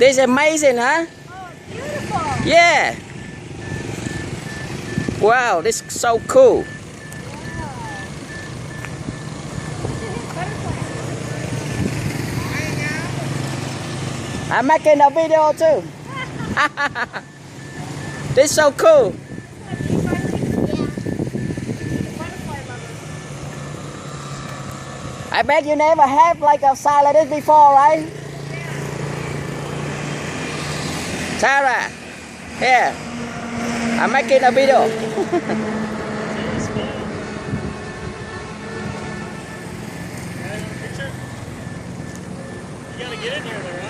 This is amazing, huh? Oh, beautiful. Yeah. Wow, this is so cool. I'm making a video too. This is so cool. I bet you never have like a side like this before, right? Sarah, here. I'm making a video. You gotta get in here,